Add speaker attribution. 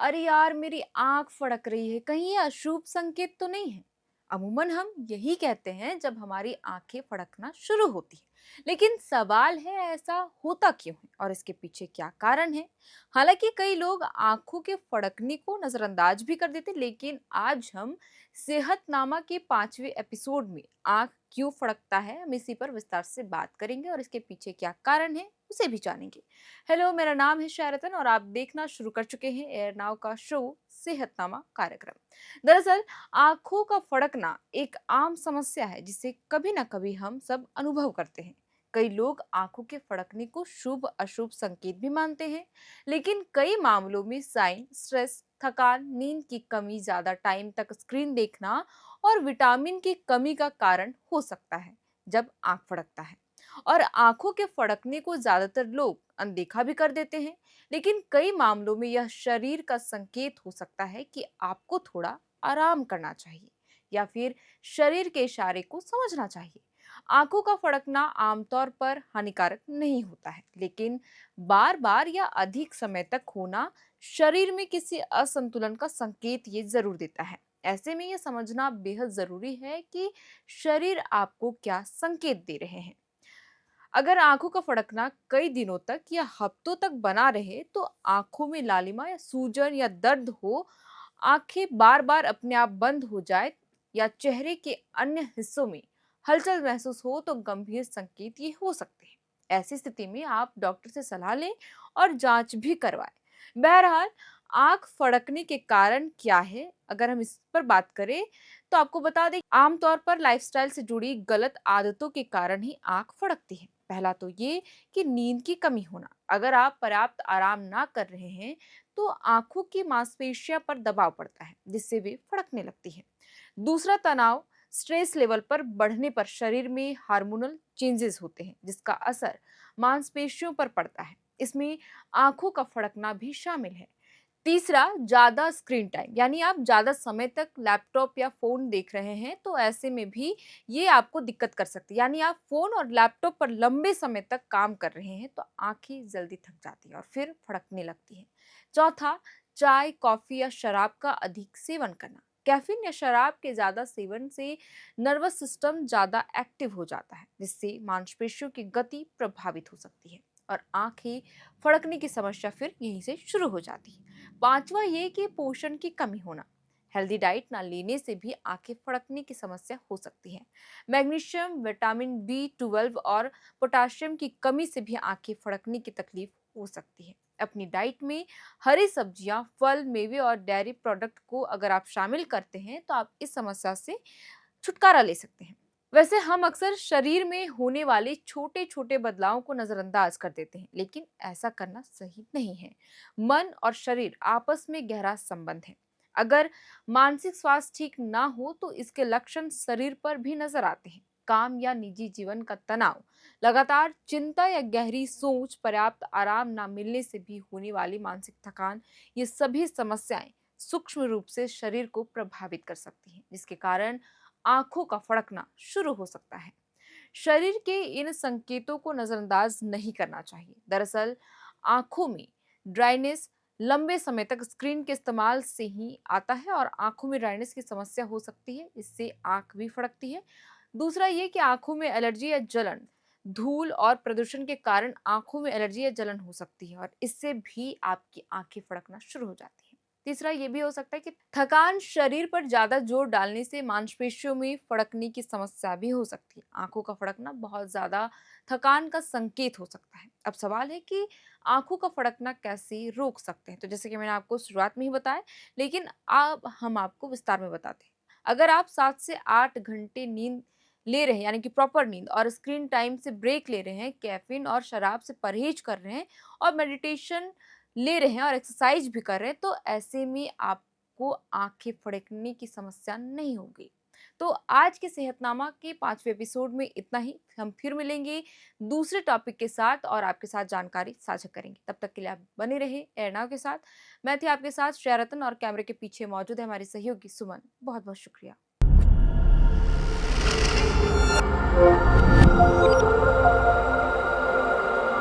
Speaker 1: अरे यार, मेरी आँख फड़क रही है, कहीं ये अशुभ संकेत तो नहीं है? अमूमन हम यही कहते हैं जब हमारी आँखें फड़कना शुरू होती हैं। लेकिन सवाल है, ऐसा होता क्यों है और इसके पीछे क्या कारण है? हालांकि कई लोग आँखों के फड़कने को नजरअंदाज भी कर देते, लेकिन आज हम सेहतनामा के 5वें एपिसोड में आँख क्यों फड़कता है, हम इसी पर विस्तार से बात करेंगे और इसके पीछे क्या कारण है उसे भी जानेंगे। हेलो, मेरा नाम है शायरतन और आप देखना शुरू कर चुके हैं एयर नाउ का शो सेहतनामा कार्यक्रम। दरअसल आंखों का फड़कना एक आम समस्या है जिसे कभी ना कभी हम सब अनुभव करते हैं। कई लोग आंखों के फड़कने को शुभ अशुभ संकेत भी मानते हैं, लेकिन कई मामलों में साइन, स्ट्रेस, थकान, नींद की कमी, ज्यादा टाइम तक स्क्रीन देखना और विटामिन की कमी का कारण हो सकता है जब आंख फड़कता है। और आंखों के फड़कने को ज्यादातर लोग अनदेखा भी कर देते हैं, लेकिन कई मामलों में यह शरीर का संकेत हो सकता है कि आपको थोड़ा आराम करना चाहिए या फिर शरीर के इशारे को समझना चाहिए। आंखों का फड़कना आमतौर पर हानिकारक नहीं होता है, लेकिन बार बार या अधिक समय तक होना शरीर में किसी असंतुलन का संकेत ये जरूर देता है। ऐसे में यह समझना बेहद जरूरी है कि शरीर आपको क्या संकेत दे रहे हैं। अगर आंखों का फड़कना कई दिनों तक या हफ्तों तक बना रहे, तो आंखों में लालिमा या सूजन या दर्द हो, आंखें बार बार अपने आप बंद हो जाए या चेहरे के अन्य हिस्सों में हलचल महसूस हो, तो गंभीर संकेत ये हो सकते हैं। ऐसी स्थिति में आप डॉक्टर से सलाह लें और जांच भी करवाएं। बहरहाल, आंख फड़कने के कारण क्या है, अगर हम इस पर बात करें तो आपको बता दें, आमतौर पर लाइफस्टाइल से जुड़ी गलत आदतों के कारण ही आंख फड़कती है। पहला तो ये कि नींद की कमी होना। अगर आप पर्याप्त आराम ना कर रहे हैं तो आंखों की मांसपेशियों पर दबाव पड़ता है, जिससे वे फड़कने लगती है। दूसरा, तनाव, स्ट्रेस लेवल पर बढ़ने पर शरीर में हार्मोनल चेंजेस होते हैं, जिसका असर मांसपेशियों पर पड़ता है। इसमें आंखों का फड़कना भी शामिल है। तीसरा, ज्यादा स्क्रीन टाइम, यानी आप ज्यादा समय तक लैपटॉप या फोन देख रहे हैं, तो ऐसे में भी ये आपको दिक्कत कर सकती है। यानी आप फोन और लैपटॉप पर लंबे समय तक काम कर रहे हैं तो आंखें जल्दी थक जाती है और फिर फड़कने लगती है। चौथा, चाय, कॉफी या शराब का अधिक सेवन करना। कैफीन या शराब के ज्यादा सेवन से नर्वस सिस्टम ज्यादा एक्टिव हो जाता है, जिससे मांसपेशियों की गति प्रभावित हो सकती है और आंखें फड़कने की समस्या फिर यहीं से शुरू हो जाती है। पांचवा ये कि पोषण की कमी होना। हेल्दी डाइट ना लेने से भी आंखें फड़कने की समस्या हो सकती है। मैग्नीशियम, विटामिन B12 और पोटाशियम की कमी से भी आंखें फड़कने की तकलीफ हो सकती है। अपनी डाइट में हरी सब्जियां, फल, मेवे और डेयरी प्रोडक्ट को अगर आप शामिल करते हैं तो आप इस समस्या से छुटकारा ले सकते हैं। वैसे हम अक्सर शरीर में होने वाले छोटे छोटे बदलावों को नजरअंदाज कर देते हैं, लेकिन ऐसा करना सही नहीं है। मन और शरीर आपस में गहरा संबंध है। अगर मानसिक स्वास्थ्य ठीक ना हो तो इसके लक्षण शरीर पर भी नजर आते हैं। काम या निजी जीवन का तनाव, लगातार चिंता या गहरी सोच, पर्याप्त आराम ना मिलने से भी होने वाली मानसिक थकान, ये सभी समस्याएं सूक्ष्म रूप से शरीर को प्रभावित कर सकती हैं, जिसके कारण आंखों का फड़कना शुरू हो सकता है। शरीर के इन संकेतों को नजरअंदाज नहीं करना चाहिए। दरअसल आंखों में ड्राइनेस लंबे समय तक स्क्रीन के इस्तेमाल से ही आता है और आंखों में ड्राइनेस की समस्या हो सकती है, इससे आंख भी फड़कती है। दूसरा ये कि आंखों में एलर्जी या जलन, धूल और प्रदूषण के कारण आंखों में एलर्जी या जलन हो सकती है और इससे भी आपकी आंखें फड़कना शुरू हो जाती है। तीसरा ये भी हो सकता है कि थकान, शरीर पर ज्यादा जोर डालने से मांसपेशियों में फड़कने की समस्या भी हो सकती है। आंखों का फड़कना बहुत ज्यादा थकान का संकेत हो सकता है। अब सवाल है कि आंखों का फड़कना कैसे रोक सकते हैं। तो जैसे कि मैंने आपको शुरुआत में ही बताया, लेकिन अब हम आपको विस्तार में बताते हैं। अगर आप 7 से 8 घंटे नींद ले रहे हैं, यानी कि प्रॉपर नींद, और स्क्रीन टाइम से ब्रेक ले रहे हैं, कैफीन और शराब से परहेज कर रहे हैं और मेडिटेशन ले रहे हैं और एक्सरसाइज भी कर रहे हैं, तो ऐसे में आपको आंखें फड़कने की समस्या नहीं होगी। तो आज के सेहतनामा के 5वें एपिसोड में इतना ही। हम फिर मिलेंगे दूसरे टॉपिक के साथ और आपके साथ जानकारी साझा करेंगे। तब तक के लिए आप बने रहे एरनाव के साथ। मैं थी आपके साथ शेरतन और कैमरे के पीछे मौजूद है हमारी सहयोगी सुमन। बहुत बहुत शुक्रिया।